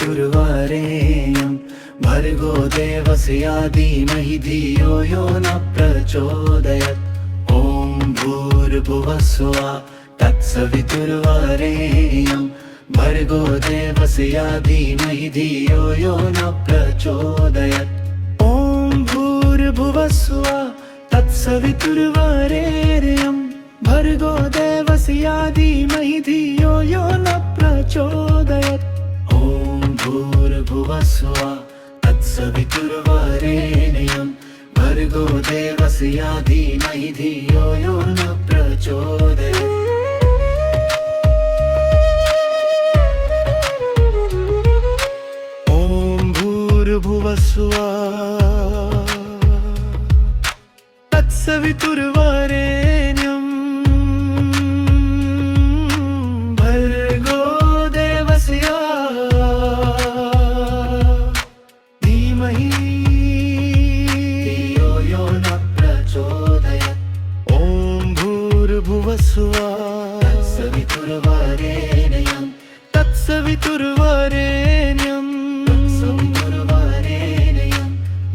तत्सवितुर्वरेण्यं भर्गो देवस्य धीमहि धियो यो न प्रचोदयात्। ॐ भूर्भुवः स्वः तत्सवितुर्वरेण्यं भर्गो देवस्य धीमहि धियो यो न प्रचोदयात्। ॐ भूर्भुवः स्वः तत्सवितुर्वरेण्यं भर्गो देवस्य धीमहि धियो यो न प्रचोदयात्। ॐ भूर्भुवः स्वः तत्सवितुर्वरेण्यं भर्गो देवस्य धीमहि धियो यो न प्रचोदयात्। ॐ भूर्भुवः स्वः तत्सवितुर्वरेण्यं भर्गो देवस्य धीमहि धियो यो न प्रचोदयात्। ॐ भूर्भुवः स्वः तत्सवितुर्वरेण्यं तत्सवितुर्वरेण्यं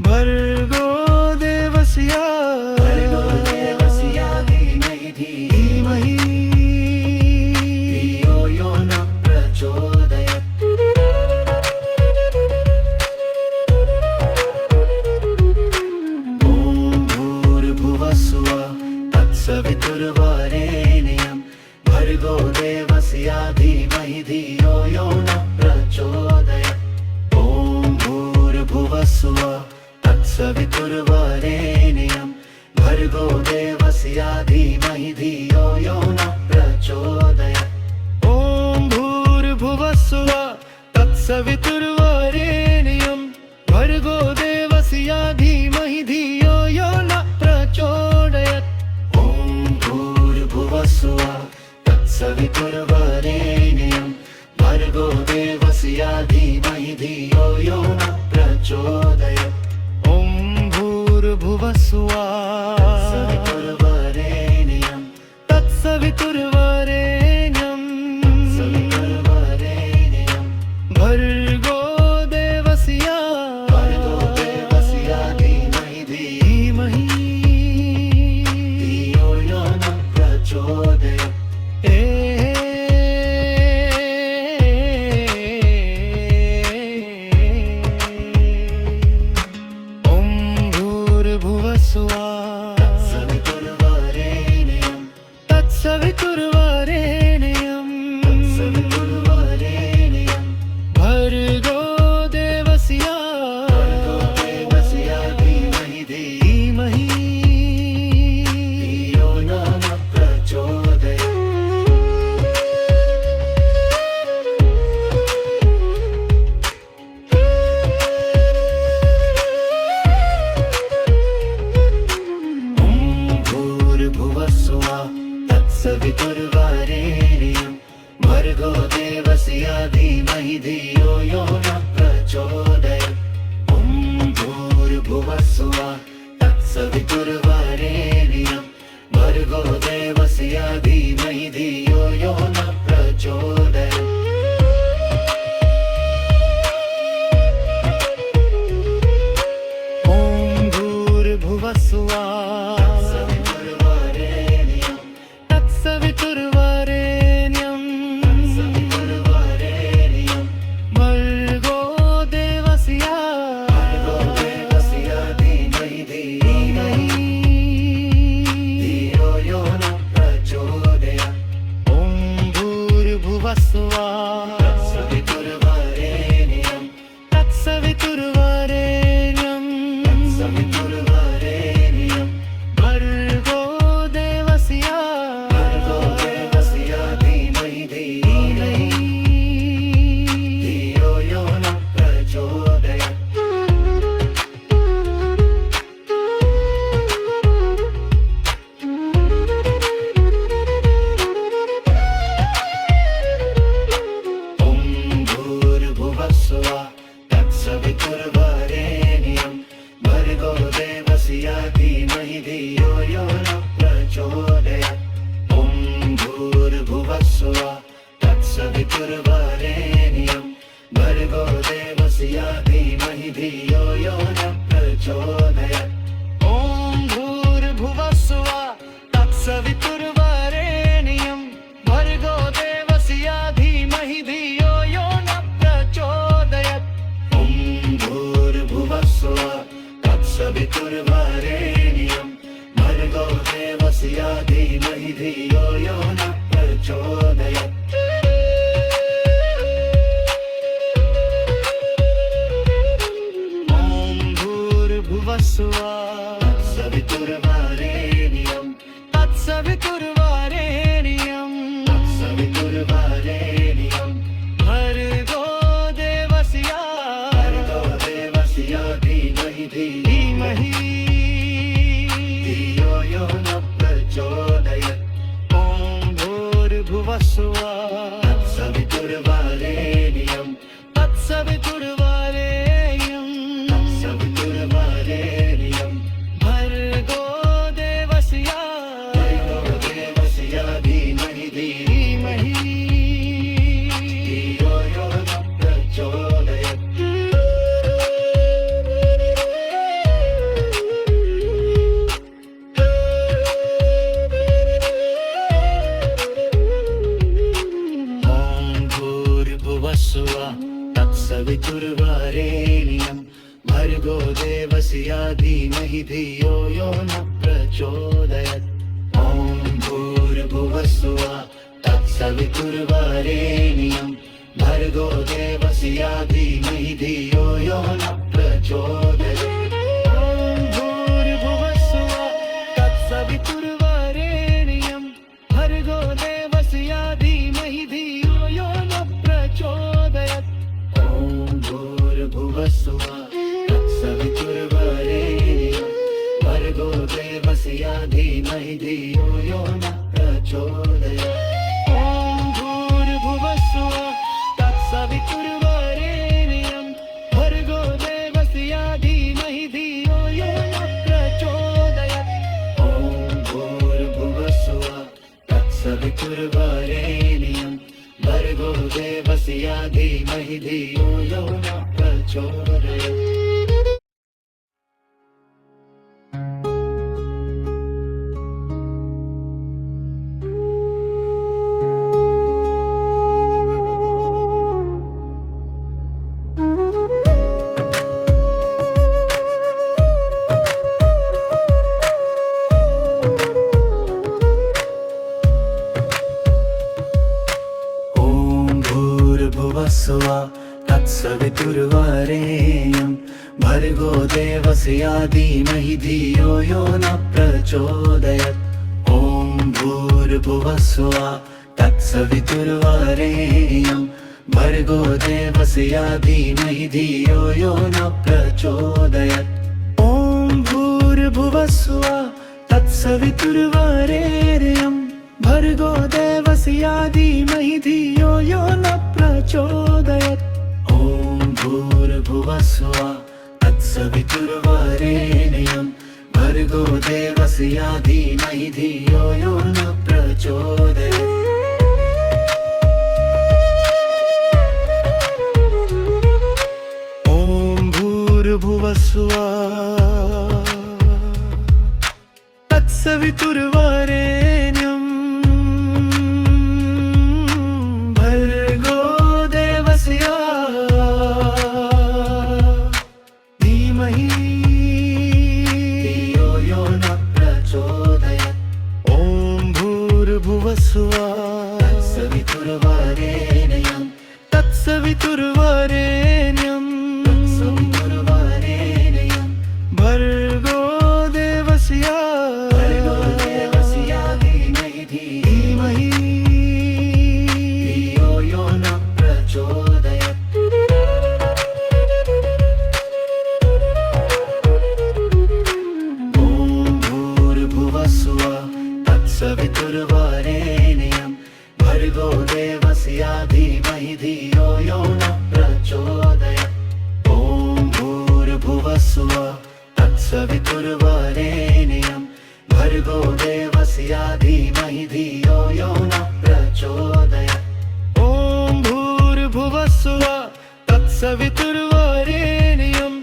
भर्गो देवस्य धीमहि धियो यो न प्रचोदयात्। ॐ भूर्भुवः स्वः तत्सवितुर्वरेण्यं भर्गो देवस्य धीमहि धियो यो न प्रचोदयात्। ॐ भूर्भुवः स्वः तत्सवितुर्वरेण्यं भर्गो देवस्य धीमहि धियो यो न प्रचोदयात्। ॐ भूर्भुवः स्वः तत्सवितुर्वरेण्यं भर्गो देवस्य धीमहि धियो यो न प्रचोदयात्। ॐ भूर्भुवः स्वः तत्सवितुर्वरेण्यं भर्गो देवस्य धीमहि धियो यो न प्रचोदयात्। ॐ भूर्भुवः स्वः तत्सवितुर्वरेण्यं तत्सवितुर्वरेण्यं भर्गो देवस्य धीमहि धियो यो न प्रचोदयात्। तत्सवितुर्वरेण्यं भर्गो देवस्य धीमहि धियो न प्रचोदयात्। ॐ भूर्भुवः स्वः तत्सवितुर्वरेण्यं भर्गो देवस्य धीमहि धियो यो न प्रचोदयात्। ॐ भूर्भुवः स्वः तत्सवितुर्वरेण्यं भर्गो देवस्य धीमहि धियो यो न प्रचोदयात्। ॐ भूर्भुवः स्वः तत्सवितुर्वरेण्यं भर्गो देवस्य धीमहि धियो यो न प्रचोदयात्। ॐ भूर्भुवः स्वः धियो यो न प्रचोदयात्। ॐ भूर्भुवस्सुवः तत्सवितुर्वरेण्यं भर्गो देवस्य धीमहि धियो यो न प्रचोदयात्। ॐ भूर्भुवस्सुवः तत्सवितुर्वरेण्यं भर्गो देवस्य धीमहि धियो यो न प्रचोदयात्। तत्सवितुर्वरेण्यं तत्सवितुर्वरेण्यं तत्सवितुर्वरेण्यं भर्गो देवस्य धीमहि धीमहि धियो यो न प्रचोदयात्। ॐ भूर्भुवस्सुवः तत्सवितुर्वरेण्यं तत्सवितुर्वरेण्यं तत्सवितुर्वरेण्यं भर्गो देवस्य धीमहि धीमहि धियो यो न प्रचोदयात्। ॐ भूर्भुवस्सुवः तत्सवितुर्वरेण्यं भर्गो देवस्य धीमहि धियो यो न प्रचोदयात्। ॐ भूर्भुवस्सुवः तत्सवितुर्वरेण्यं भर्गो देवस्य धीमहि धियो यो न प्रचोदयात्। ॐ भूर्भुवस्सुवः तत्सवितुर्वरेण्यं भर्गो देवस्य धीमहि धियो यो न प्रचोदयात्। ॐ भूर्भुवस्सुवः तत्सवितुर्वरेण्यं भर्गो देवस्य धीमहि धियो यो न प्रचोदयात्। ॐ भूर्भुवस्सुवः तत्सवितुर्वरेण्यं भर्गो देवस्य धीमहि धियो यो न प्रचोदयात्। ॐ भूर्भुवस्सुवः तत्सवितुर्वरेण्यं भर्गो देवस्य धीमहि धियो यो न प्रचोदयात्। भूर्भुवस्सुवः तत्सवितुर्वरेण्यं भर्गो देवस्य धीमहि धियो यो न प्रचोदयात्। ॐ भूर्भुवस्सुवः तत्सवितुर्वरेण्यं भर्गो देवस्य धीमहि धियो यो न प्रचोदयात्। ॐ भूर्भुवस्सुवः तत्सवितुर्वरेण्यं भर्गो देवस्य धीमहि धियो यो न प्रचोदयात्। ॐ भूर्भुवस्सुवः तत्सवितुर्वरेण्यं भर्गो देवस्य धीमहि धियो यो न प्रचोदयात्। ॐ भूर्भुवस्सुवः तत्सवितुर्वरेण्यं भर्गो देवस्य धीमहि धियो यो न प्रचोदयात्। ॐ भूर्भुवस्सुवः तत्सवितुर्वरेण्यं तत्सवितुर्वरेण्यं तत्सवितुर्वरेण्यं भर्गो देवस्य धीमहि धीमहि धियो यो न प्रचोदयात्। ॐ भूर्भुवस्सुवः तत्सवितुर्वरेण्यं भर्गो देवस्य धीमहि धियो यो न प्रचोदयात्। ॐ भूर्भुवस्सुवः तत्सवितुर्वरेण्यं भर्गो देवस्य धीमहि धियो यो न प्रचोदयात्। ॐ भूर्भुवस्सुवः तत्सवितुर्वरेण्यं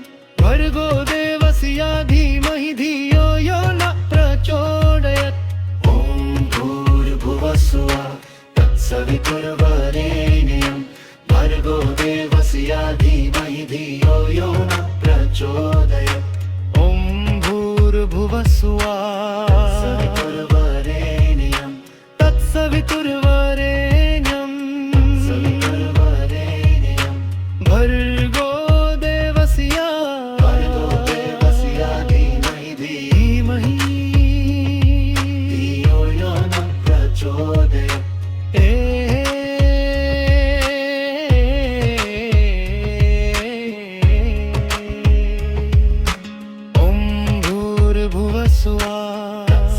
सवितुर्वरेण्यं तत्सवितुर्वरेण्यं सवितुर्वरेण्यं भर्गो देवस्य भर्गो देवस्य धीमहि धियो यो न प्रचोदयात्। ॐ भूर्भुवस्सुवः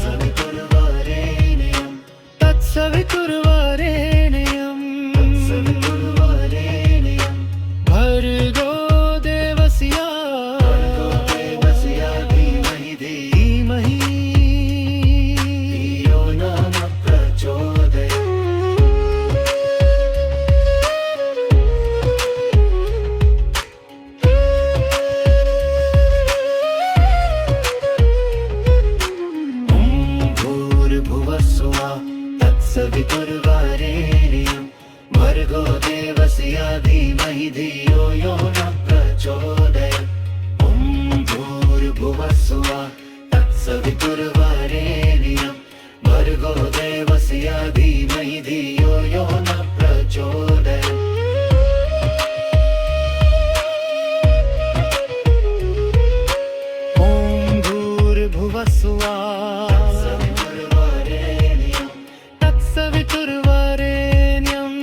सवितुर्वरेण्यं तत्सवितुर्वरेण्यं सवितुर्वरेण्यं भर्गो देवस्य भर्गो देवस्य धीमहि धियो न प्रचोदयात्। भूर्भुवस्सुवः तत्सवितुर्वरेण्यं भर्गो देवस्य धीमहि धियो यो न प्रचोदयात्। ॐ भूर्भुवस्सुवः तत्सवितुर्वरेण्यं भर्गो देवस्य धीमहि धियो यो न प्रचोदयात्। ॐ भूर्भुवस्सुवः सवितुर्वरेण्यं तत्सवितुर्वरेण्यं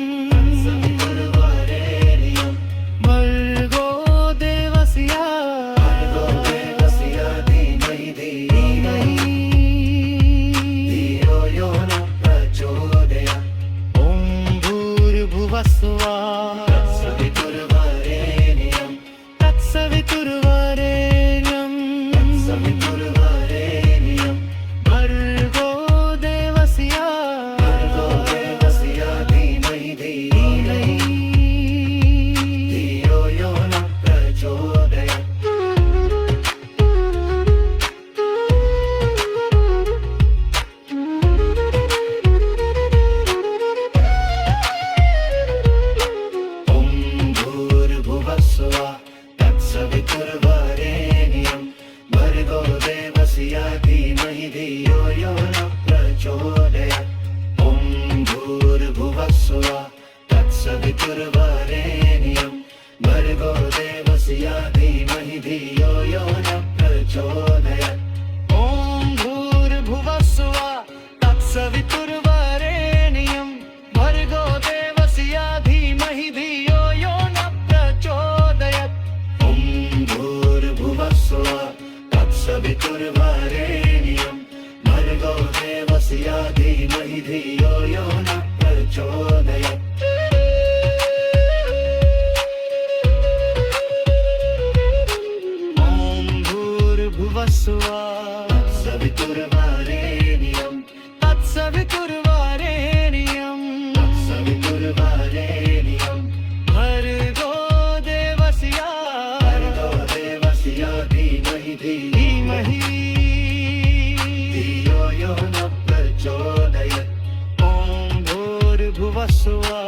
सवितुर्वरेण्यं भर्गो देवस्य भर्गो देवस्य धीमहि धियो यो न प्रचोदयात्। ॐ भूर्भुवस्सुवः सवितुर्वरेण्यं तत्सवितुर्वरेण्यं सवितुर्वरेण्यं भर्गो देवस्य भर्गो देवस्य धीमहि धियो यो न प्रचोदयात्। ॐ भूर्भुवस्सुवः तत्सवितुर्वरेण्यं भर्गो देवस्य धीमहि धियो यो न प्रचोदयात्। ॐ भूर्भुवस्सुवः तत्सवितुर्वरेण्यं भर्गो देवस्य धीमहि धियो यो न प्रचोदयात्। ॐ भूर्भुवस्सुवः तत्सवितुर्वरेण्यं भर्गो देवस्य धीमहि धियो यो न प्रचोदयात्। ॐ भूर्भुवस्सुवः तत्सवितुर्वरेण्यं भर्गो देवस्य धीमहि धियो यो न प्रचोदयात्। ॐ भूर्भुवस्सुवः सवितुर्वरेण्यं तत्सवितुर्वरेण्यं सवितुर्वरेण्यं भर्गो देवस्य भर्गो देवस्य धीमहि धीमहि धियो यो न प्रचोदयात्। ॐ भूर्भुवस्सुवः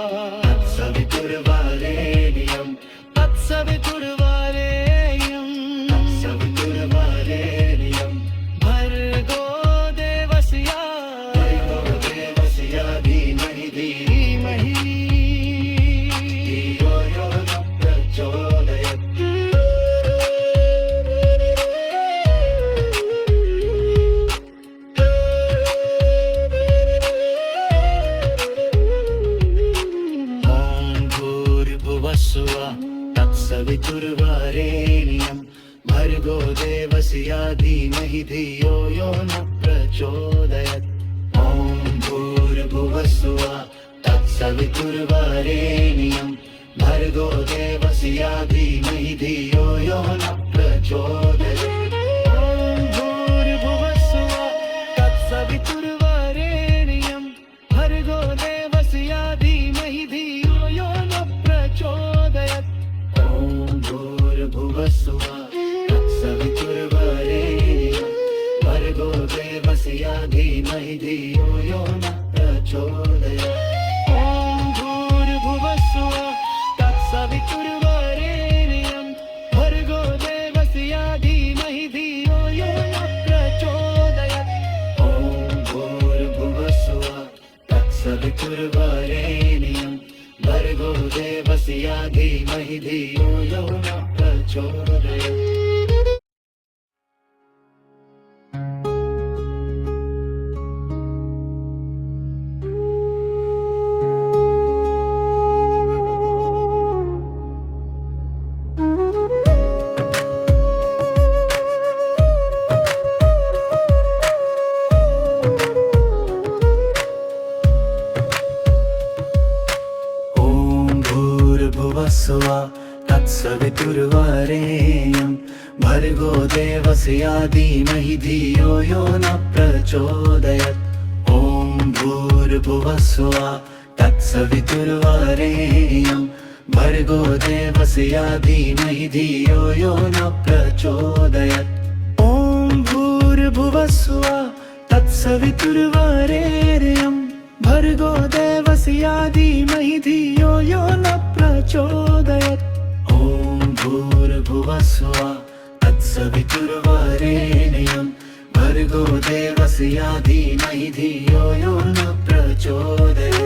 सवितुर्वरेण्यं तत्सवितुर्वरेण्यं सवितुर्वरेण्यं भर्गो देवस्य भर्गो देवस्य धीमहि धीमहि धियो यो न प्रचोदयात्। ॐ भूर्भुवस्सुवः तत्सवितुर्वरेण्यं भर्गो देवस्य धीमहि धियो यो न प्रचोदयात्। ॐ भूर्भुवस्सुवः तत्सवितुर्वरेण्यं भर्गो देवस्य धीमहि धियो यो न प्रचोदयात्। ॐ भूर्भुवस्सुवः तत्सवितुर्वरेण्यं भर्गो देवस्य धीमहि धियो यो न प्रचोदयात्। ॐ भूर्भुवस्सुवः तत्सवितुर्वरेण्यं भर्गो देवस्य धीमहि धियो यो न प्रचोदयात्। ॐ भूर्भुवस्सुवः तत्सवितुर्वरेण्यं भर्गो देवस्य तत्सवितुर्वरेण्यं भर्गो देवस्य धीमहि धियो यो न प्रचोदयात्। भूर्भुवस्सुवा तत्सवितुर्वरेण्यं भर्गो देवस्य धीमहि धियो यो न प्रचोदयात्। ॐ भूर्भुवस्सुवा तत्सवितुर्वरेण्यं भर्गो देवस्य धीमहि धियो यो न प्रचोदयात्। ॐ भूर्भुवस्सुवा तत्सवितुर्वरेण्यं भर्गो देवस्य धीमहि धियो यो न प्रचोदयात्। ॐ भूर्भुवस्सुवा तत्सवितुर्वरेण्यं भर्गो देवस्य धीमहि धियो यो न प्रचोदयात्।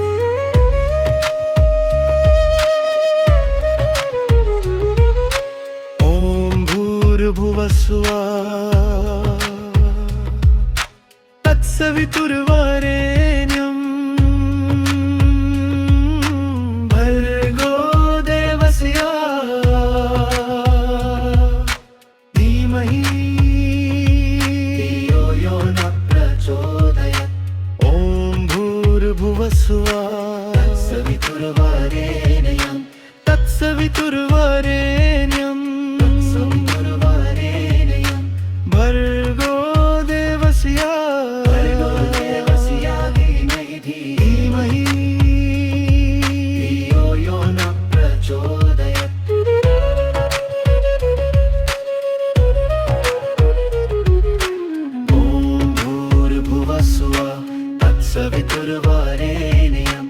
ॐ भूर्भुवस्सुवा तत्सवितुर्वरेण्यं तत्सवितुर्वरेण्यं तत्सवितुर्वरेण्यं भर्गो देवस्य धीमहि धियो यो न प्रचोदयात्। ॐ भूर्भुवस्सुवा तत्सवितुर्वरेण्यं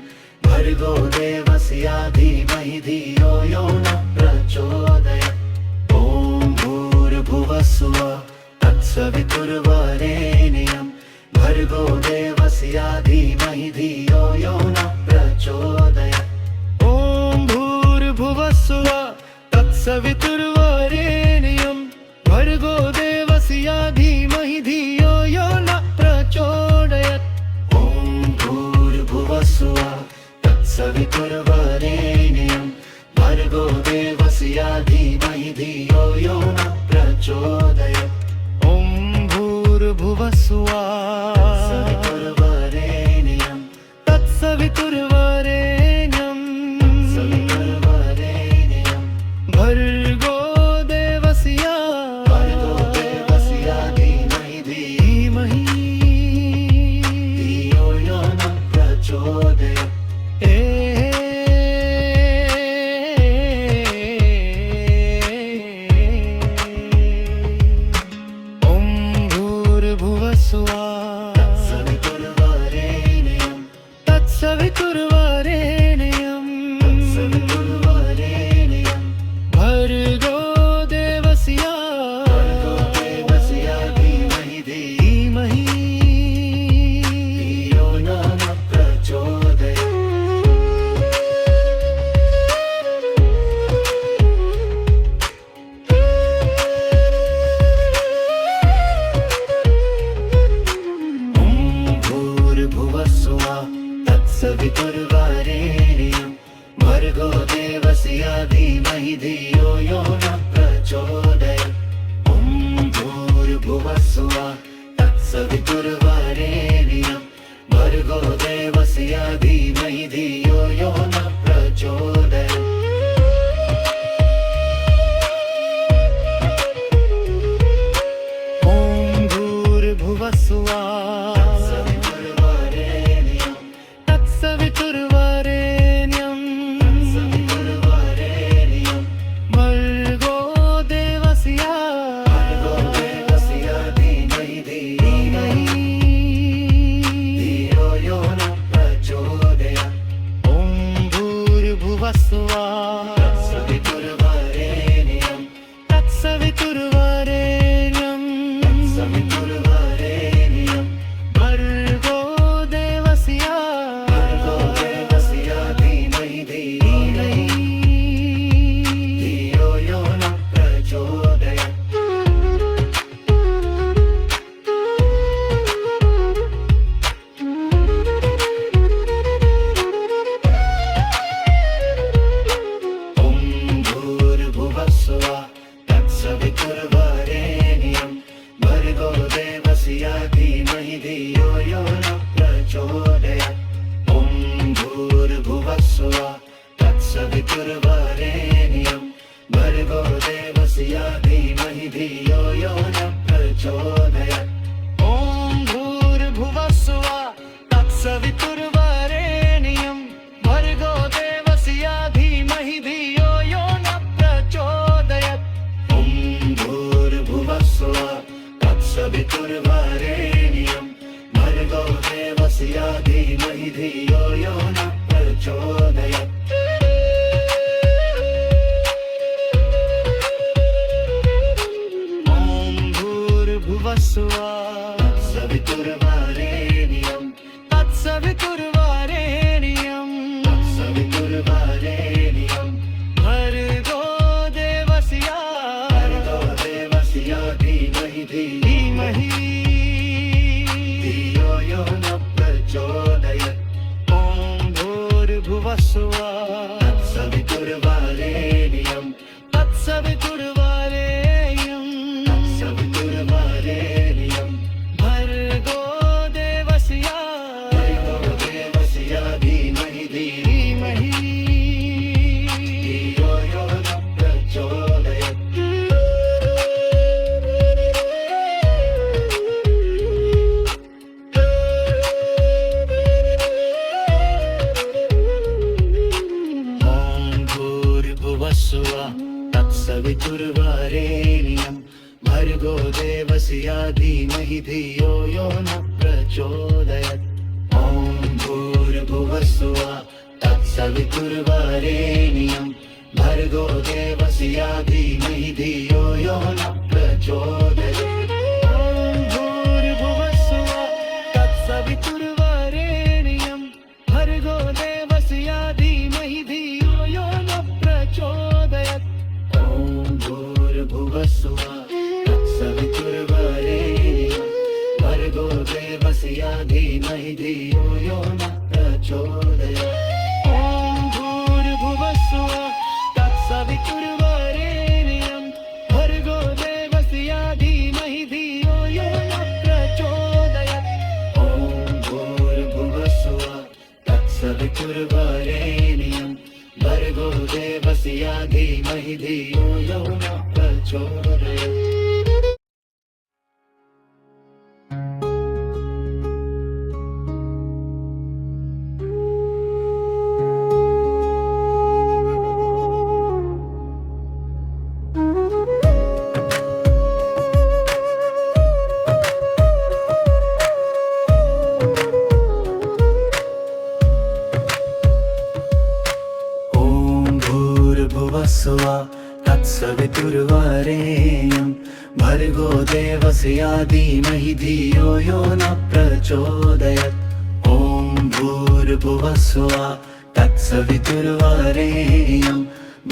भर्गो देवस्य धीमहि धियो यो न प्रचोदयात्। ॐ भूर्भुवस्सुवा तत्सवितुर्वरेण्यं भर्गो देवस्य धीमहि धियो यो न प्रचोदयात्। ॐ भूर्भुवस्सुवा तत्सवितुर्वरेण्यं भर्गो देवस्य धीमहि धियो यो न प्रचोदयात्। ॐ भूर्भुवस्सुवा तत्सवितुर्वरेण्यं भर्गो देवस्य धीमहि धियो यो न प्रचोदयात्। ॐ भूर्भुवस्सुवा तत्सवितुर्वरेण्यं तत्सवितुर्वरेण्यं भर्गो देवस्य धीमहि धियो यो न प्रचोदयात्। तत्सवितुर्वरेण्यं भर्गो देवस्य धीमहि धियो न प्रचोदयात्। ॐ भूर्भुवस्सुवा तत्सवितुर्वरेण्यं भर्गो देवस्य धीमहि धियो यो न प्रचोदयात्। ॐ भूर्भुवस्सुवा तत्सवितुर्वरेण्यं भर्गो देवस्य धीमहि धियो यो न प्रचोदयात्। ॐ भूर्भुवस्सुवा तत्सवितुर्वरेण्यं भर्गो देवस्य धीमहि धियो यो न प्रचोदयात्। ॐ भूर्भुवस्सुवा तत्सवितुर्वरेण्यं भर्गो देवस्य धीमहि धियो यो न प्रचोदयात्। ॐ भूर्भुवस्सुवः तत्सवितुर्वरेण्यं तत्सवितुर्वरेण्यं तत्सवितुर्वरेण्यं भर्गो देवस्य धीमहि धीमहि धियो यो न प्रचोदयात्। ॐ भूर्भुवस्सुवः तत्सवितुर्वरेण्यं तत्सवितुर्वरेण्यं तत्सवितुर्वरेण्यं भर्गो देवस्य देवस्य धीमहि धीमहि धियो यो न प्रचोदयात्। ॐ भूर्भुवस्सुवः तत्सवितुर्वरेण्यं भर्गो देवस्य धीमहि धियो यो न प्रचोदयात्। ॐ भूर्भुवस्सुवः तत्सवितुर्वरेण्यं भर्गो देवस्य धीमहि धियो यो न प्रचोदयात्। ॐ भूर्भुवस्सुवः तत्सवितुर्वरेण्यं भर्गो देवस्य धीमहि धियो यो न प्रचोदयात्। ॐ भूर्भुवस्सुवः तत्सवितुर्वरेण्यं भर्गो देवस्य धीमहि धियो यो न प्रचोदयात्। ॐ भूर्भुवस्सुवः तत्सवितुर्वरेण्यं भर्गो देवस्य धीमहि धियो यो न प्रचोदयात्। ॐ भूर्भुवस्सुवः तत्सवितुर्वरेण्यं भर्गो देवस्य धीमहि धियो यो न प्रचोदयात्। ॐ भूर्भुवस्सुवः तत्सवितुर्वरेण्यं भर्गो देवस्य धीमहि धियो यो न प्रचोदयात्। ॐ भूर्भुवस्सुवः तत्सवितुर्वरेण्यं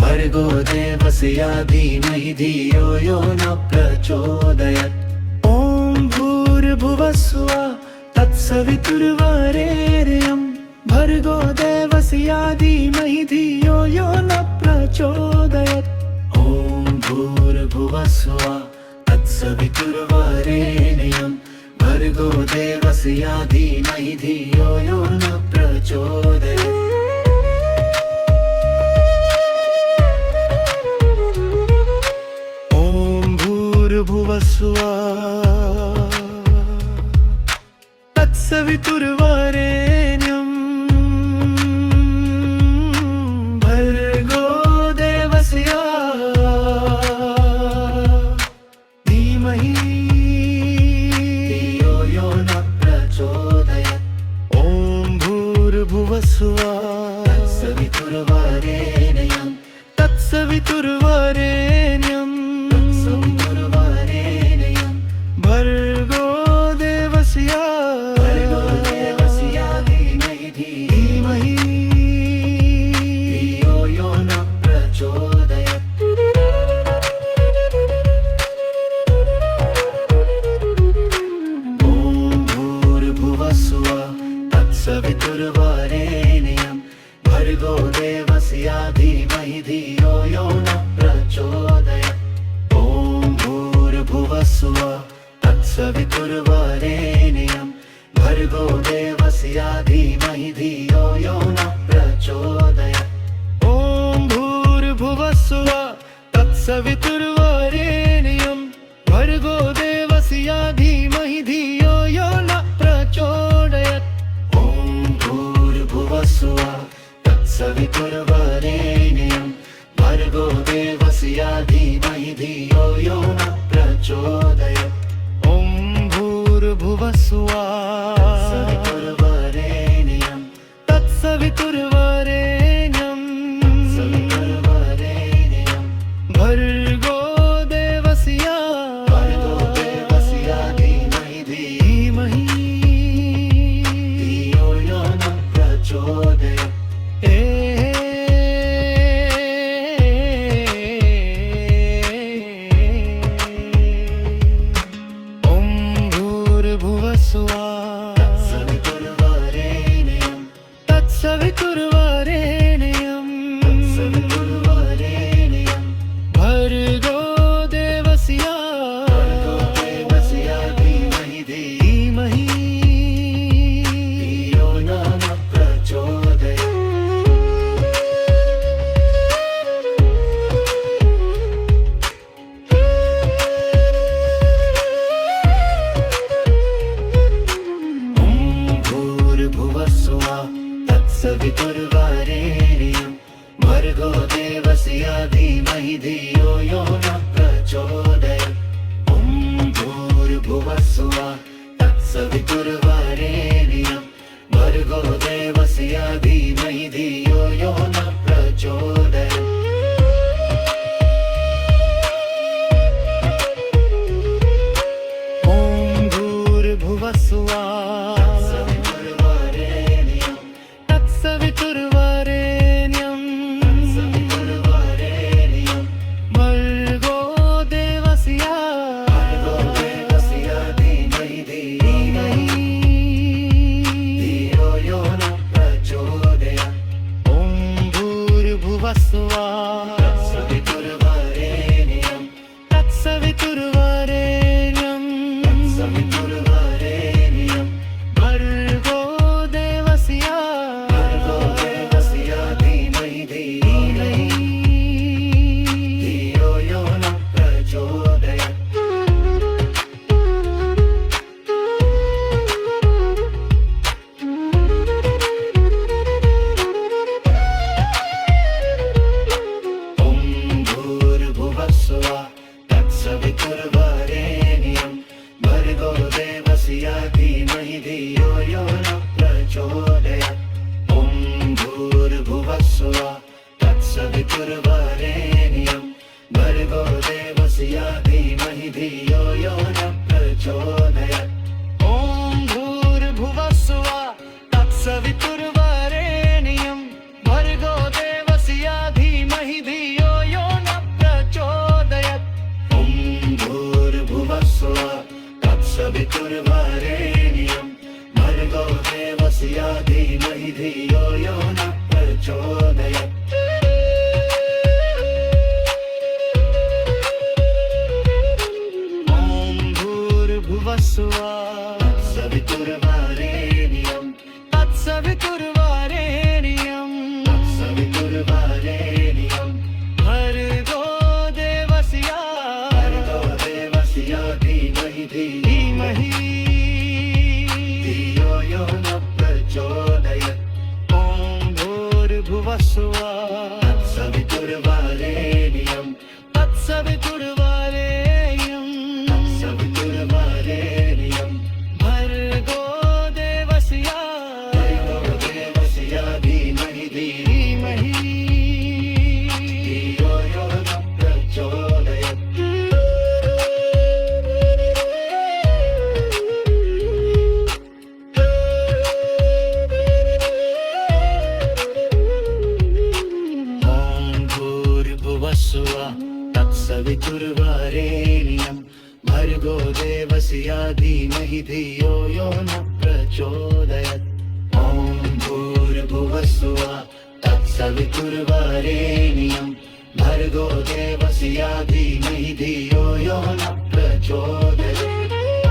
भर्गो देवस्य धीमहि धियो यो न प्रचोदयात्। ॐ भूर्भुवस्सुवः तत्सवितुर्वरेण्यं भर्गो देवस्य धीमहि धियो यो न प्रचोदयात्। ॐ भूर्भुवस्सुवः तत्सवितुर्वरेण्यं भर्गो देवस्य धीमहि धियो यो न प्रचोदयात्। ॐ भूर्भुवस्सुवः तत्सवितुर्वरेण्यं भर्गो देवस्य धीमहि धियो यो न प्रचोदयात्। ॐ भूर्भुवस्सुवः तत्सवितुर्वरेण्यं तत्सवितुर्वरेण्यं तत्सवितुर्वरेण्यं भर्गो देवस्य धीमहि धियो यो न प्रचोदयात्। ॐ भूर्भुवस्सुवः तत्सवितुर्वरेण्यं भर्गो देवस्य धीमहि धियो यो न प्रचोदयात्। ॐ भूर्भुवस्सुवः तत्सवितुर्वरेण्यं भर्गो देवस्य धीमहि धियो यो न प्रचोदयात्। ॐ भूर्भुवस्सुवः तत्सवितुर्वरेण्यं भर्गो देवस्य धीमहि धियो यो न प्रचोदयात्। ॐ भूर्भुवस्सुवः तत्सवितुर्वरेण्यं भर्गो देवस्य धीमहि धियो यो न प्रचोदयात्। ॐ सवितुर्वरेण्यं तत्सवितुर्वरेण्यं सवितुर्वरेण्यं भर्गो देवस्य भर्गो देवस्य धीमहि धीमहि धियो यो न प्रचोदयात् ॐ भूर्भुवस्सुवः सवितुर्वरेण्यं तत्सवितुर्वरेण्यं सवितुर्वरेण्यं भर्गो देवस्य भर्गो देवस्य धीमहि धीमहि धियो न प्रचोदयात् ॐ भूर्भुवस्सुवः तत्सवितुर्वरेण्यं भर्गो देवस्य धीमहि धियो यो न प्रचोदयात् ॐ भूर्भुवस्सुवः तत्सवितुर्वरेण्यं भर्गो देवस्य धीमहि धियो यो न प्रचोदयात् ॐ भूर्भुवस्सुवः सवितुर्वरेण्यं तत्सवितुर्वरेण्यं सवितुर्वरेण्यं भर्गो देवस्य भर्गो देवस्य धीमहि धियो यो न प्रचोदयात् ॐ भूर्भुवस्सुवः सवितुर्वरेण्यं तत्सवितुर्वरेण्यं सवितुर्वरेण्यं भर्गो देवस्य भर्गो देवस्य धीमहि धियो यो न प्रचोदयात् ॐ भूर्भुवस्सुवः तत्सवितुर्वरेण्यं भर्गो देवस्य धीमहि धियो यो न प्रचोदयात् ॐ भूर्भुवस्सुवः तत्सवितुर्वरेण्यं भर्गो देवस्य धीमहि धियो यो न प्रचोदयात् ॐ भूर्भुवस्सुवः तत्सवितुर्वरेण्यं भर्गो देवस्य धीमहि धियो यो न प्रचोदयात् ॐ भूर्भुवस्सुवः तत्सवितुर्वरेण्यं भर्गो देवस्य धीमहि धियो यो न प्रचोदयात् ॐ भूर्भुवस्सुवः सवितुर्वरेण्यं तत्सवितुर्वरेण्यं सवितुर्वरेण्यं भर्गो देवस्य भर्गो देवस्य धीमहि धीमहि धियो यो न प्रचोदयात् ॐ भूर्भुवस्सुवः सवितुर्वरेण्यं तत्सवितुर्वरेण्यं सवितुर्वरेण्यं भर्गो देवस्य भर्गो देवस्य धीमहि धीमहि धियो यो न प्रचोदयात् ॐ भूर्भुवस्सुवः तत्सवितुर्वरेण्यं भर्गो देवस्य धीमहि धियो यो न प्रचोदयात् ॐ भूर्भुवस्सुवः तत्सवितुर्वरेण्यं भर्गो देवस्य धीमहि धियो यो न प्रचोदयात् ॐ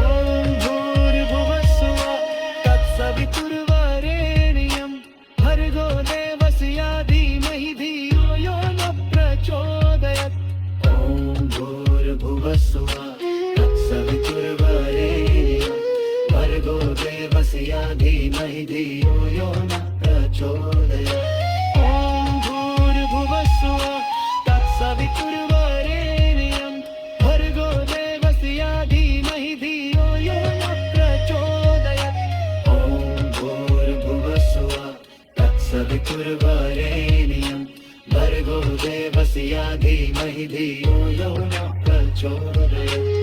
भूर्भुवस्सुवः तत्सवितुर्वरेण्यं भर्गो देवस्य धीमहि धियो यो न प्रचोदयात् ॐ भूर्भुवस्सुवः तत्सवितुर्वरेण्यं भर्गो देवस्य धीमहि धियो यो न प्रचोदयात् ॐ भूर्भुवस्सुवः तत्सवितुर्वरेण्यं भर्गो देवस्य धीमहि धियो यो न प्रचोदयात् तत्सवितुर्वरेण्यं भर्गो देवस्य धीमहि धियो यो न प्रचोदयात्।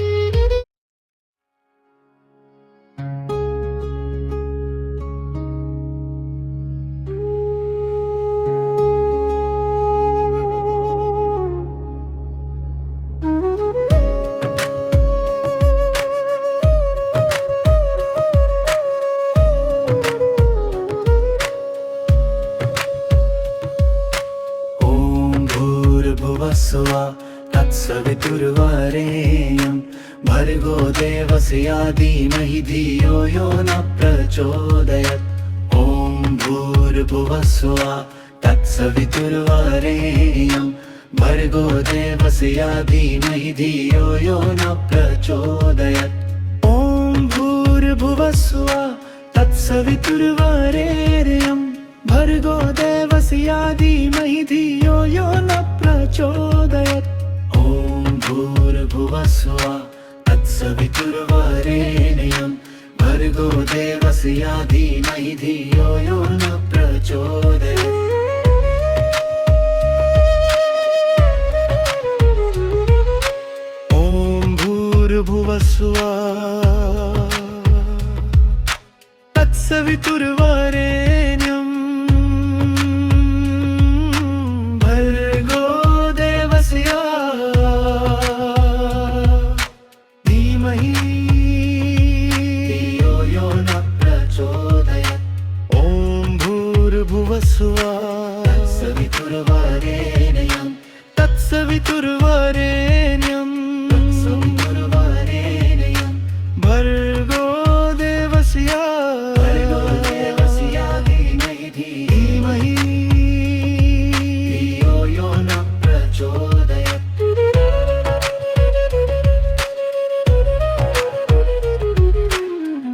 भूर्भुवस्सुवा तत्सवितुर्वरेण्यं भर्गो देवस्य धीमहि धियो यो न प्रचोदयात्। ॐ भूर्भुवस्सुवा तत्सवितुर्वरेण्यं भर्गो देवस्य धीमहि धियो यो न प्रचोदयात्। ॐ भूर्भुवस्सुवा तत्सवितुर्वरेण्यं भर्गो देवस्य धीमहि धियो यो न प्रचोदयात्। ॐ भूर्भुवस्सुवा तत्सवितुर्वरेण्यं भर्गो देवस्य धीमहि धियो यो न प्रचोदयात्। ॐ भूर्भुवस्सुवा तत्सवितुर्वरेण्यं भर्गो देवस्य धीमहि धियो यो न प्रचोदयात्। ॐ भूर्भुवस्सुवा तत्सवितुर्वरेण्यं तत्सवितुर्वरेण्यं भर्गो देवस्य धीमहि धियो यो न प्रचोदयात्।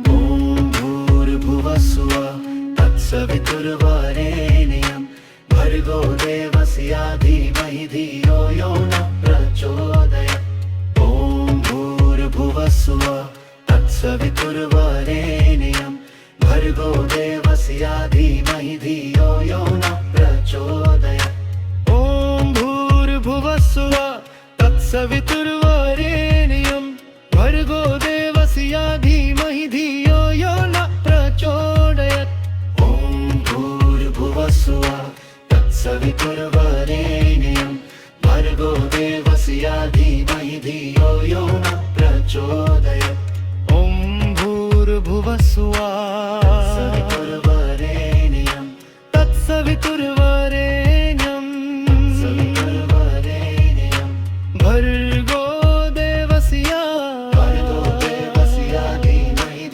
ॐ भूर्भुवस्सुवा तत्सवितुर्वरेण्यं भर्गो देवस्य धीमहि धियो यो न प्रचोदयात्। ॐ भूर्भुवस्सुवा तत्सवितुर्वरेण्यं भर्गो देवस्य धीमहि धियो यो न प्रचोदयात्। ॐ भूर्भुवस्सुवा तत्सवितुर्वरेण्यं भर्गो देवस्य धीमहि धियो यो न प्रचोदयात्। ॐ भूर्भुवस्सुवा तत्सवितुर्वरेण्यं भर्गो देवस्य धीमहि धियो यो न प्रचोदयात्। ॐ भूर्भुवस्सुवा तत्सवितुर्वरेण्यं भर्गो देवस्य धीमहि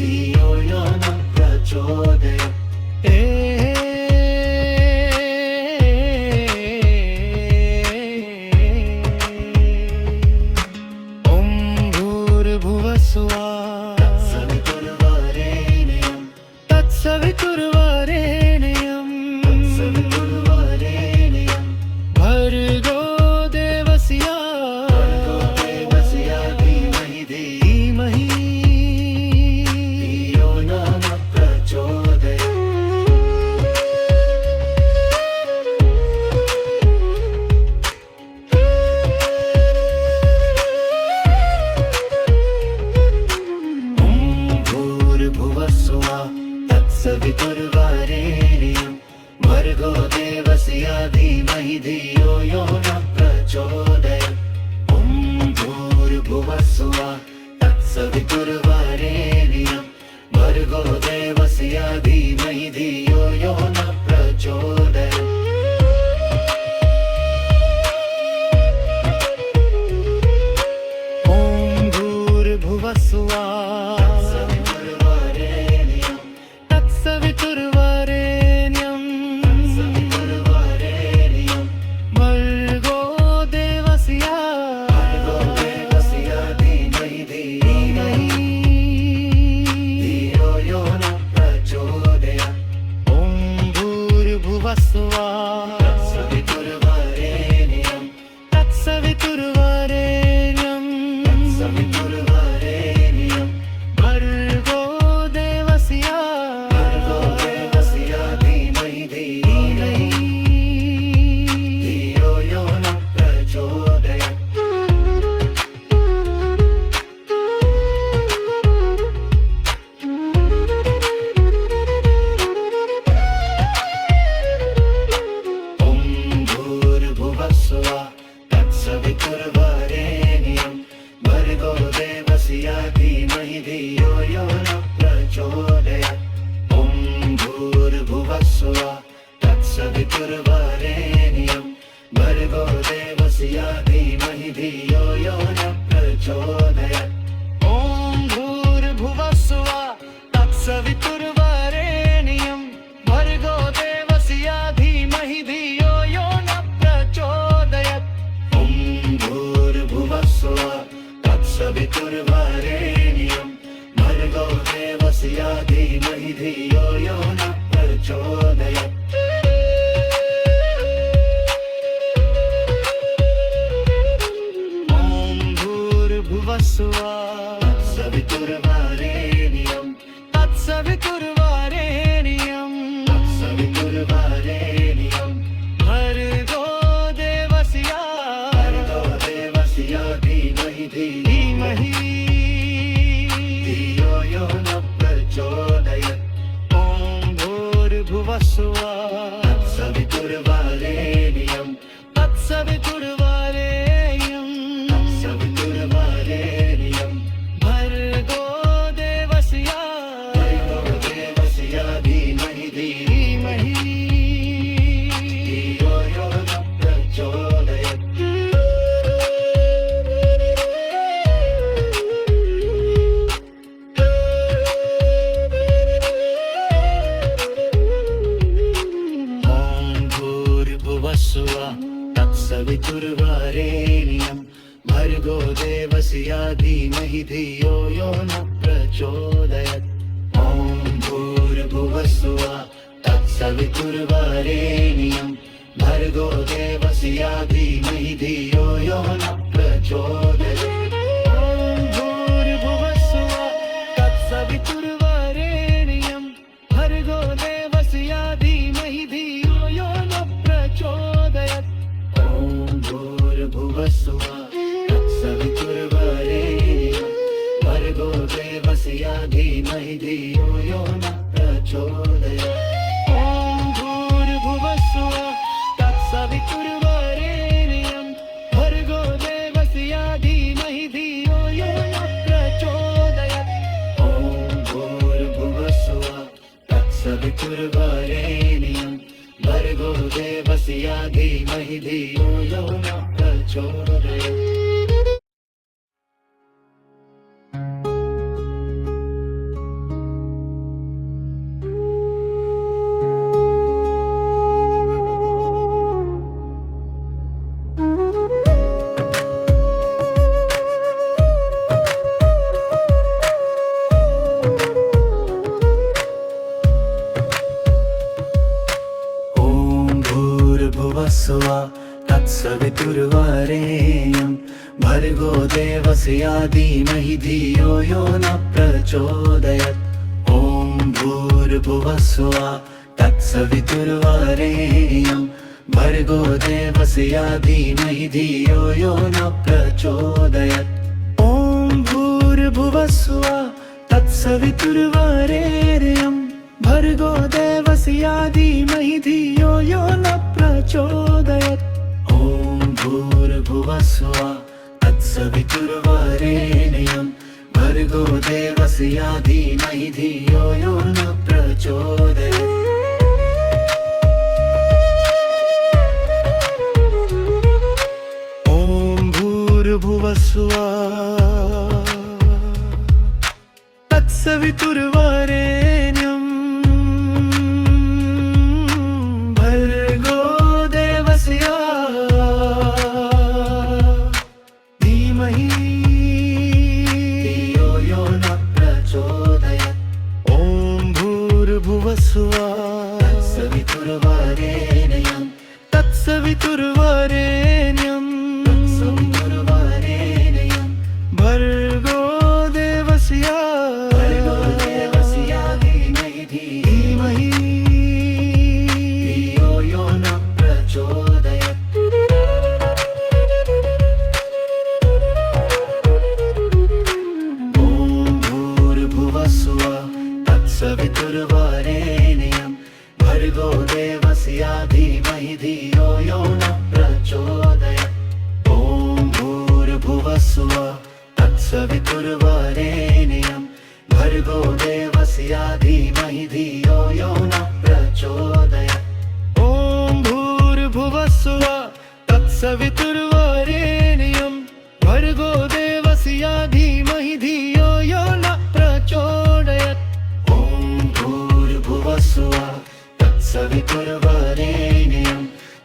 धियो यो न प्रचोदयात्। ॐ भूर्भुवस्सुवा तत्सवितुर्वरेण्यं भर्गो देवस्य धीमहि धियो न प्रचोदयात्। ॐ भूर्भुवस्सुवा तत्सवितुर्वरेण्यं भर्गो देवस्य धीमहि धियो यो न प्रचोदयात्। ॐ भूर्भुवस्सुवा तत्सवितुर्वरेण्यं भर्गो देवस्य धीमहि धियो यो न प्रचोदयात्। ॐ भूर्भुवस्सुवा तत्सवितुर्वरेण्यं भर्गो देवस्य धीमहि धियो यो न प्रचोदयात्। ॐ भूर्भुवस्सुवा तत्सवितुर्वरेण्यं प्रचोदयात् ॐ भूर्भुवस्सुवः तत्सवितुर्वरेण्यं भर्गो देवस्य धीमहि धियो यो न प्रचोदयात् ॐ भूर्भुवस्सुवः तत्सवितुर्वरेण्यं भर्गो देवस्य धीमहि धियो यो न प्रचोदयात् ॐ भूर्भुवस्सुवः तत्सवितुर्वरेण्यं तत्सवितुर्वरेण्यं तत्सवितुर्वरेण्यं भर्गो देवस्य भर्गो देवस्य धीमहि धीमहि धियो यो न प्रचोदयात् ॐ भूर्भुवस्सुवः तत्सवितुर्वरेण्यं तत्सवितुर्वरेण्यं तत्सवितुर्वरेण्यं भर्गो देवस्य भर्गो देवस्य धीमहि धीमहि धियो यो न प्रचोदयात् ॐ भूर्भुवस्सुवः तत्सवितुर्वरेण्यं भर्गो देवस्य धीमहि धियो यो न प्रचोदयात् ॐ भूर्भुवस्सुवः तत्सवितुर्वरेण्यं भर्गो देवस्य धीमहि धियो यो न प्रचोदयात् ॐ भूर्भुवस्सुवः तत्सवितुर्वरेण्यं भर्गो देवस्य धीमहि धियो यो न प्रचोदयात् ॐ भूर्भुवस्सुवः तत्सवितुर्वरेण्यं भर्गो देवस्य धीमहि धियो यो न प्रचोदयात् ॐ भूर्भुवस्सुवः तत्सवितुर्वरेण्यं भर्गो देवस्य धीमहि धियो यो न प्रचोदयात् ॐ भूर्भुवस्सुवः तत्सवितुर्वरेण्यं भर्गो देवस्य धीमहि धियो यो न प्रचोदयात् ॐ भूर्भुवस्सुवः तत्सवितुर्वरेण्यं भर्गो देवस्य धीमहि धियो यो न प्रचोदयात् ॐ भूर्भुवस्सुवः तत्सवितुर्वरेण्यं भर्गो देवस्य धीमहि धियो यो न प्रचोदयात् ॐ भूर्भुवस्सुवः तत्सवितुर्वरेण्यं भर्गो देवस्य धीमहि धियो यो न प्रचोदयात् ॐ भूर्भुवस्सुवः तत्सवितुर्वरेण्यं भर्गो देवस्य धीमहि धियो यो न प्रचोदयात् ॐ भूर्भुवस्सुवः तत्सवितुर्वरेण्यं भर्गो देवस्य धीमहि धियो यो न प्रचोदयात् ॐ भूर्भुवस्सुवः तत्सवितुर्वरेण्यं तत्सवितुर्वरेण्यं तत्सवितुर्वरेण्यं भर्गो देवस्य भर्गो देवस्य धीमहि धीमहि धियो यो न प्रचोदयात् ॐ भूर्भुवस्सुवः तत्सवितुर्वरेण्यं भर्गो देवस्य धीमहि धियो यो न प्रचोदयात् ॐ भूर्भुवस्सुवः तत्सवितुर्वरेण्यं भर्गो देवस्य धीमहि धियो यो न प्रचोदयात् ॐ भूर्भुवस्सुवः तत्सवितुर्वरेण्यं भर्गो देवस्य देवस्य धीमहि धियो यो न प्रचोदयात्। ॐ भूर्भुवस्सुवः तत्सवितुर्वरेण्यं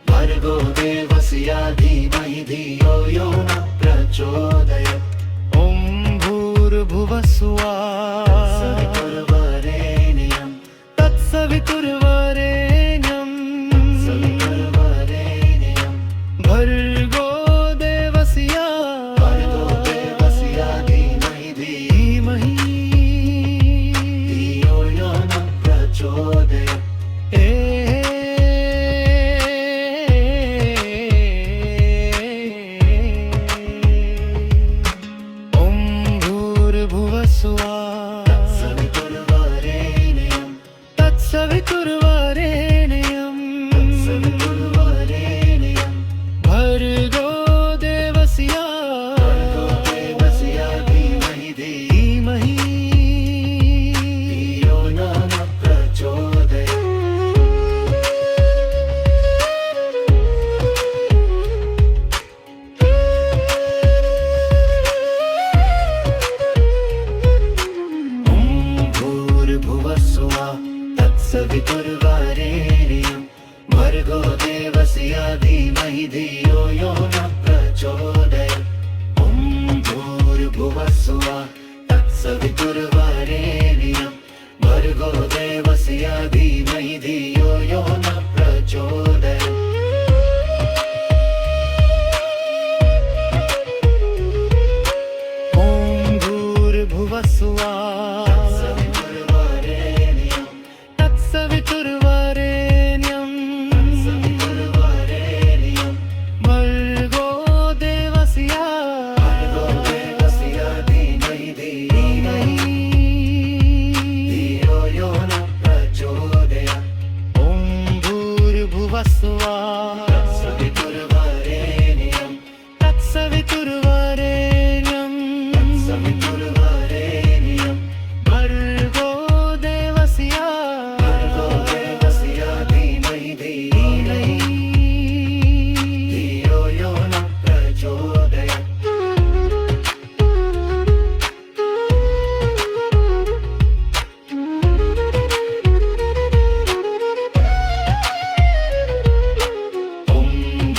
भर्गो देवस्य धीमहि धियो यो न प्रचोदयात्। ॐ भूर्भुवस्सुवः सवितुर्वरेण्यं तत्सवितुर्वरेण्यं सवितुर्वरेण्यं भर्गो देवस्य भर्गो देवस्य धीमहि धीमहि धियो यो न प्रचोदयात्। ॐ भूर्भुवस्सुवः सवितुर्वरेण्यं तत्सवितुर्वरेण्यं सवितुर्वरेण्यं भर्गो देवस्य भर्गो देवस्य धीमहि धीमहि धियो यो न प्रचोदयात्। ॐ भूर्भुवस्सुवः तत्सवितुर्वरेण्यं भर्गो देवस्य धीमहि धियो यो न प्रचोदयात्। ॐ भूर्भुवस्सुवः तत्सवितुर्वरेण्यं भर्गो देवस्य धीमहि धियो यो न प्रचोदयात्। ॐ भूर्भुवस्सुवः सवितुर्वरेण्यं तत्सवितुर्वरेण्यं सवितुर्वरेण्यं भर्गो देवस्य भर्गो देवस्य धीमहि धियो यो न प्रचोदयात्। ॐ भूर्भुवस्सुवः सवितुर्वरेण्यं तत्सवितुर्वरेण्यं सवितुर्वरेण्यं भर्गो देवस्य भर्गो देवस्य धीमहि धियो यो न प्रचोदयात्। ॐ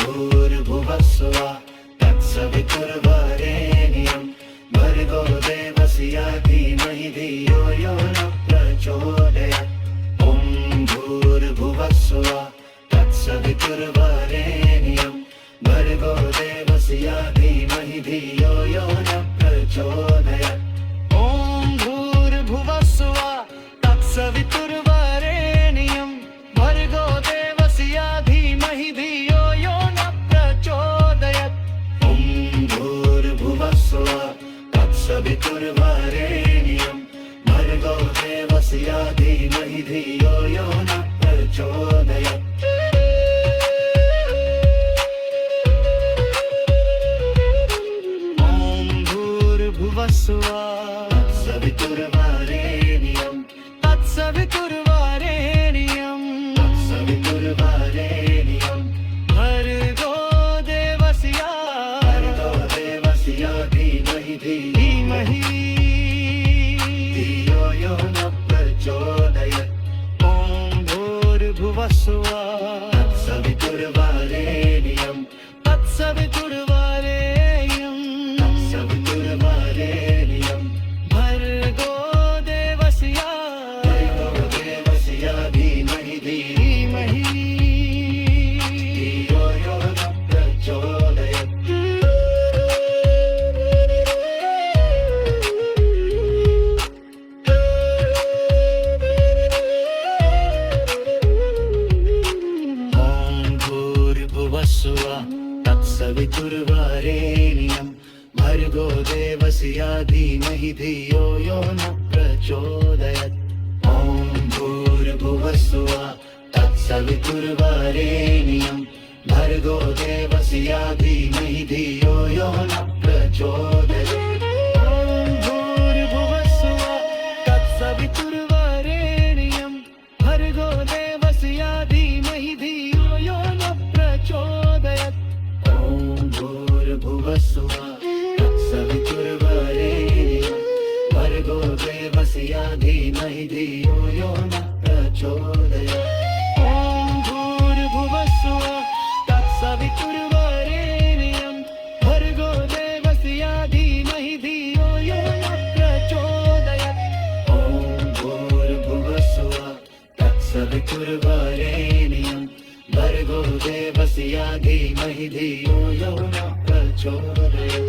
भूर्भुवस्सुवः तत्सवितुर्वरेण्यं भर्गो देवस्य धीमहि धियो यो न प्रचोदयात्। ॐ भूर्भुवस्सुवः तत्सवितुर्वरेण्यं भर्गो देवस्य धीमहि धियो यो न प्रचोदयात्। ॐ भूर्भुवस्सुवः तत्सवितुर्वरेण्यं भर्गो देवस्य धीमहि धियो यो न प्रचोदयात्। ॐ भूर्भुवस्सुवः तत्सवितुर्वरेण्यं भर्गो देवस्य धीमहि धियो यो न प्रचोदयात्। ॐ भूर्भुवस्सुवः सवितुर्वरेण्यं तत्सवितुर्वरेण्यं सवितुर्वरेण्यं भर्गो देवस्य भर्गो देवस्य धीमहि धीमहि धियो यो न प्रचोदयात्। ॐ भूर्भुवस्सुवः सवितुर्वरेण्यं तत्सवितुर्वरेण्यं सवितुर्वरेण्यं भर्गो देवस्य भर्गो देवस्य धीमहि धीमहि धियो यो न प्रचोदयात्। ॐ भूर्भुवस्सुवः तत्सवितुर्वरेण्यं भर्गो देवस्य धीमहि धियो यो न प्रचोदयात्। ॐ भूर्भुवस्सुवः तत्सवितुर्वरेण्यं भर्गो देवस्य धीमहि धियो यो न प्रचोदयात्। ॐ भूर्भुवस्सुवः तत्सवितुर्वरेण्यं भर्गो देवस्य धीमहि धियो यो न प्रचोदयात्। ॐ भूर्भुवस्सुवः तत्सवितुर्वरेण्यं प्रचोदयात् ॐ भूर्भुवस्सुः तत्सवितुर्वरेण्यं भर्गो देवस्य धीमहि धियो यो न प्रचोदयात् ॐ भूर्भुवस्सुः तत्सवितुर्वरेण्यं भर्गो देवस्य धीमहि धियो यो न प्रचोदयात्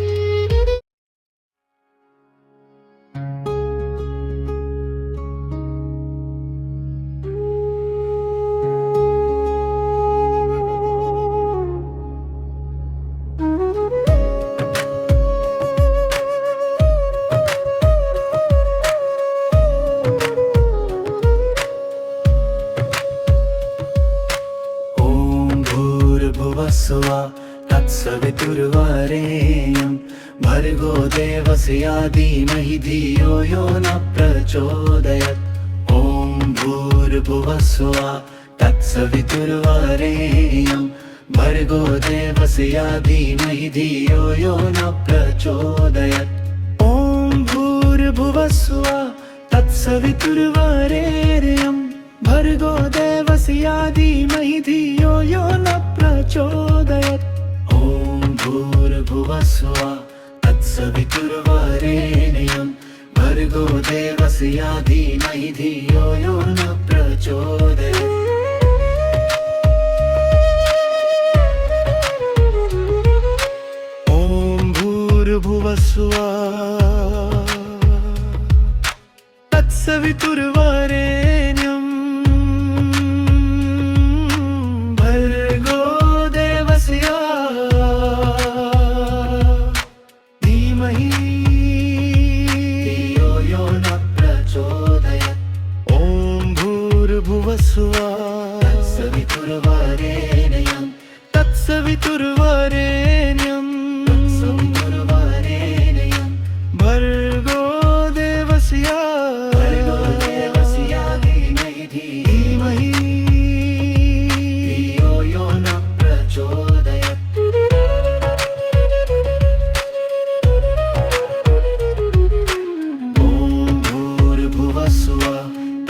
भूर्भुवस्सुः तत्सवितुर्वरेण्यं भर्गो देवस्य धीमहि धियो यो न प्रचोदयात् ॐ भूर्भुवस्सुः तत्सवितुर्वरेण्यं भर्गो देवस्य धीमहि धियो यो न प्रचोदयात् ॐ भूर्भुवस्सुः तत्सवितुर्वरेण्यं भर्गो देवस्य धीमहि धियो यो न प्रचोदयात् ॐ भूर्भुवस्सुः तत्सवितुर्वरेण्यं भर्गो देवस्य धीमहि धियो यो न प्रचोदयात् ॐ भूर्भुवस्सुः तत्सवितुर्वरेण्यं भर्गो देवस्य धीमहि धियो यो न प्रचोदयात् ॐ भूर्भुवस्सुः तत्सवितुर्वरेण्यं तत्सवितुर्वरेण्यं भर्गो देवस्य धीमहि धियो यो न प्रचोदयात् ॐ भूर्भुवस्सुः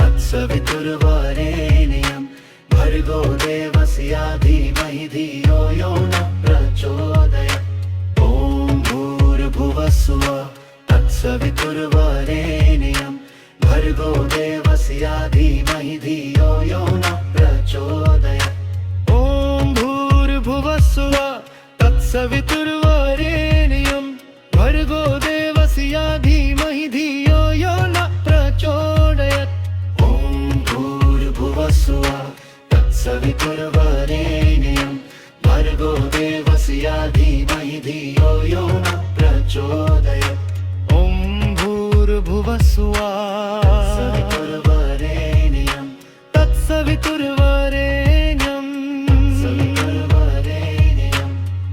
तत्सवितुर्वरेण्यं भर्गो देवस्य धीमहि धियो यो न प्रचोदयात् ॐ भूर्भुवस्सुः तत्सवितुर्वरेण्यं भर्गो देवस्य धीमहि धियो यो न प्रचोदयात् ॐ भूर्भुवस्सुः तत्सवितुर्वरेण्यं भर्गो देवस्य धीमहि धियो यो न प्रचोदयात् ॐ भूर्भुवस्सुः तत्सवितुर्वरेण्यं भर्गो देवस्य धीमहि धियो यो न प्रचोदयात् ॐ भूर्भुवस्सुः तत्सवितुर्वरेण्यं तत्सवितुर्वरेण्यं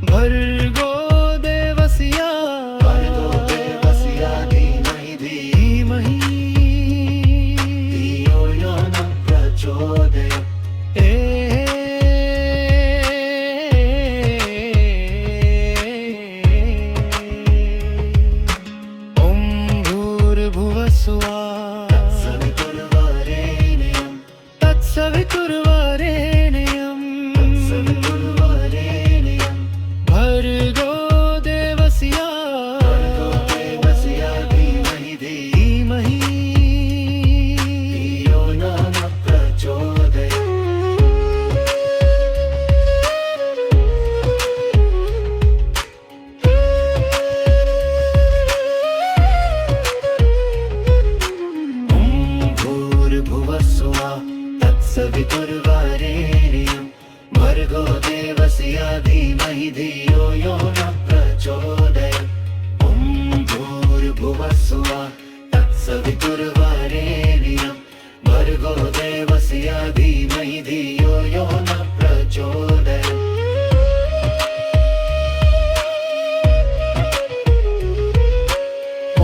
भर्गो देवस्य धीमहि धियो यो न प्रचोदयात् ॐ भूर्भुवस्सुः तत्सवितुर्वरेण्यं तत्सवितुर्वरेण्यं भर्गो देवस्य धीमहि धियो न प्रचोदयात् ॐ भूर्भुवस्सुः तत्सवितुर्वरेण्यं भर्गो देवस्य धीमहि धियो यो न प्रचोदयात् ॐ भूर्भुवस्सुः तत्सवितुर्वरेण्यं भर्गो देवस्य धीमहि धियो यो न प्रचोदयात्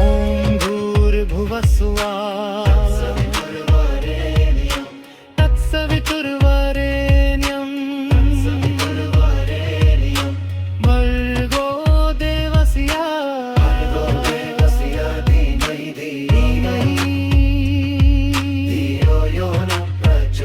ॐ भूर्भुवस्सुः तत्सवितुर्वरेण्यं भर्गो देवस्य धीमहि धियो यो न प्रचोदयात्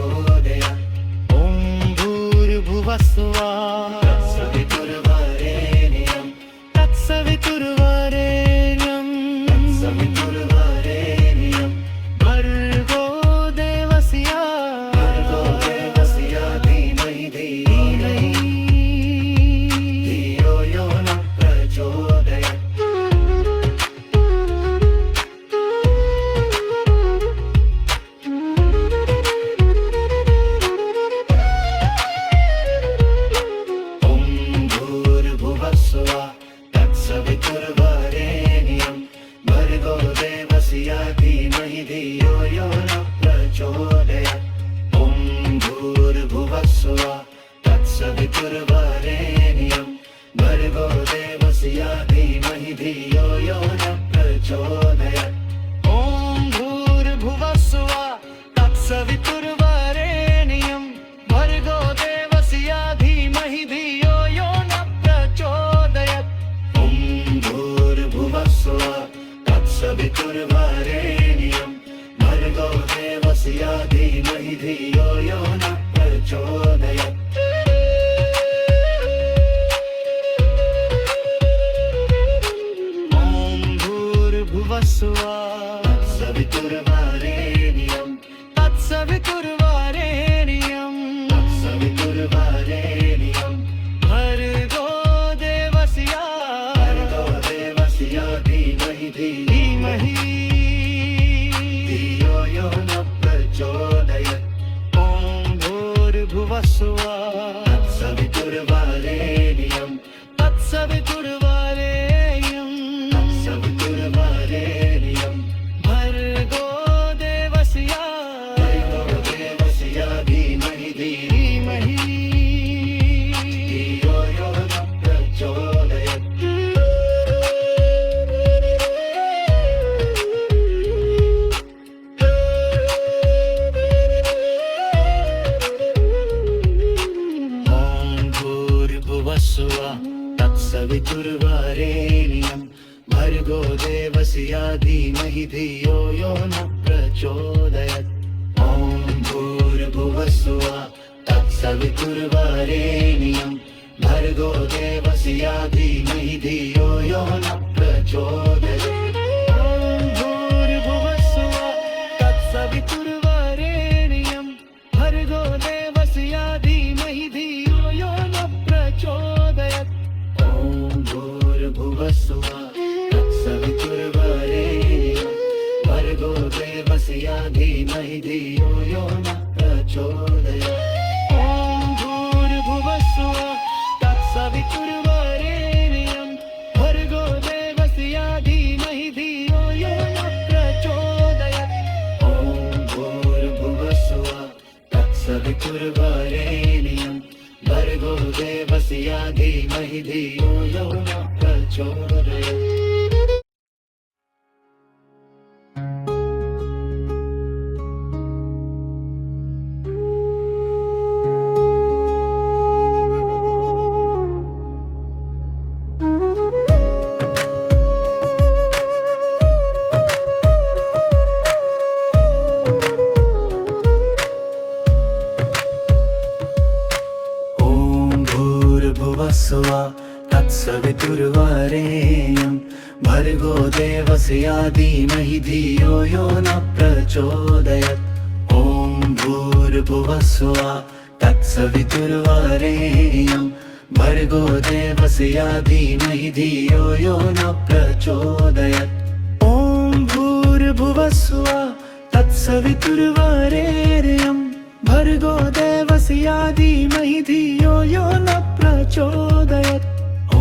यो न प्रचोदयात् ॐ भूर्भुवस्सुवः तत्सवितुर्वरेण्यं भर्गो देवस्य धीमहि धियो यो न प्रचोदयात् ॐ भूर्भुवस्सुवः तत्सवितुर्वरेण्यं भर्गो देवस्य धीमहि धियो यो न प्रचोदयात् ॐ भूर्भुवस्सुवः तत्सवितुर्वरेण्यं तत्सवितुर्वरेण्यं तत्सवितुर्वरेण्यं भर्गो देवस्य भर्गो देवस्य धीमहि धीमहि धियो यो न प्रचोदयात् ॐ भूर्भुवस्सुवः तत्सवितुर्वरेण्यं तत्सवितुर्वरेण्यं तत्सवितुर्वरेण्यं भर्गो देवस्य भर्गो देवस्य धीमहि धीमहि धियो यो न प्रचोदयात् ॐ भूर्भुवस्सुवः तत्सवितुर्वरेण्यं भर्गो देवस्य धीमहि धियो यो न प्रचोदयात् ॐ भूर्भुवस्सुवः तत्सवितुर्वरेण्यं भर्गो देवस्य धीमहि धियो यो न प्रचोदयात् ॐ भूर्भुवस्सुवः तत्सवितुर्वरेण्यं भर्गो देवस्य धीमहि धियो यो न प्रचोदयात् ॐ भूर्भुवस्सुवः तत्सवितुर्वरेण्यं भर्गो देवस्य धीमहि धियो यो न प्रचोदयात् ॐ भूर्भुवस्सुवः तत्सवितुर्वरेण्यं भर्गो देवस्य धीमहि धियो यो न प्रचोदयात् ॐ भूर्भुवस्सुवः तत्सवितुर्वरेण्यं भर्गो देवस्य धीमहि धियो यो न प्रचोदयात् ॐ भूर्भुवस्सुवः तत्सवितुर्वरेण्यं भर्गो देवस्य धीमहि धियो यो न प्रचोदयात् ॐ भूर्भुवस्सुवः तत्सवितुर्वरेण्यं भर्गो देवस्य धीमहि धियो यो न प्रचोदयात् ॐ भूर्भुवस्सुवः तत्सवितुर्वरेण्यं भर्गो देवस्य धीमहि धियो यो न प्रचोदयात् ॐ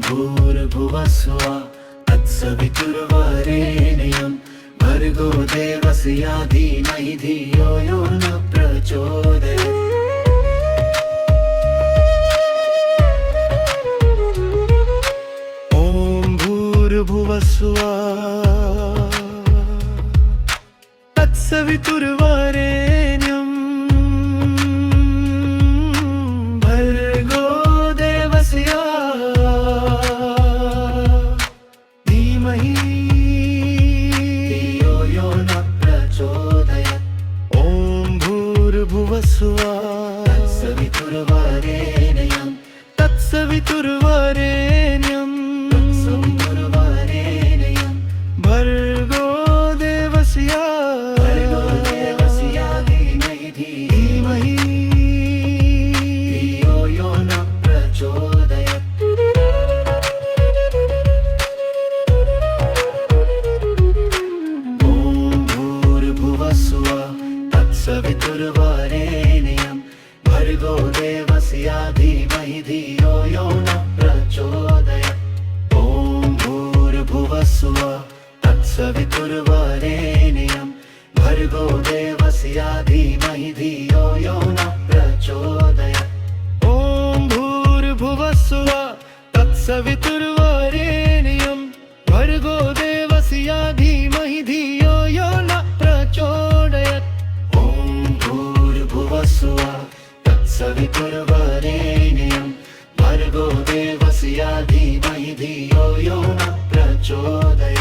भूर्भुवस्सुवः तत्सवितुर्वरेण्यं भर्गो देवस्य धीमहि धियो यो न प्रचोदयात् ॐ भूर्भुवस्सुवः तत्सवितुर्वरेण्यं भर्गो देवस्य धीमहि धियो यो न प्रचोदयात् ॐ भूर्भुवस्सुवः तत्सवितुर्वरेण्यं तत्सवितुर्वरेण्यं तत्सवितुर्वरेण्यं भर्गो देवस्य धीमहि धियो यो न प्रचोदयात् ॐ भूर्भुवस्सुवः तत्सवितुर्वरेण्यं भर्गो देवस्य धीमहि धियो यो न प्रचोदयात् ॐ भूर्भुवस्सुवः तत्सवितुर्वरेण्यं भर्गो देवस्य धीमहि धियो यो न प्रचोदयात् ॐ भूर्भुवस्सुवः तत्सवितुर्वरेण्यं भर्गो भर्गो देवस्य धीमहि धियो यो न प्रचोदयात्। ॐ भूर्भुवस्सुवः तत्सवितुर्वरेण्यं भर्गो देवस्य धीमहि धियो यो न प्रचोदयात्।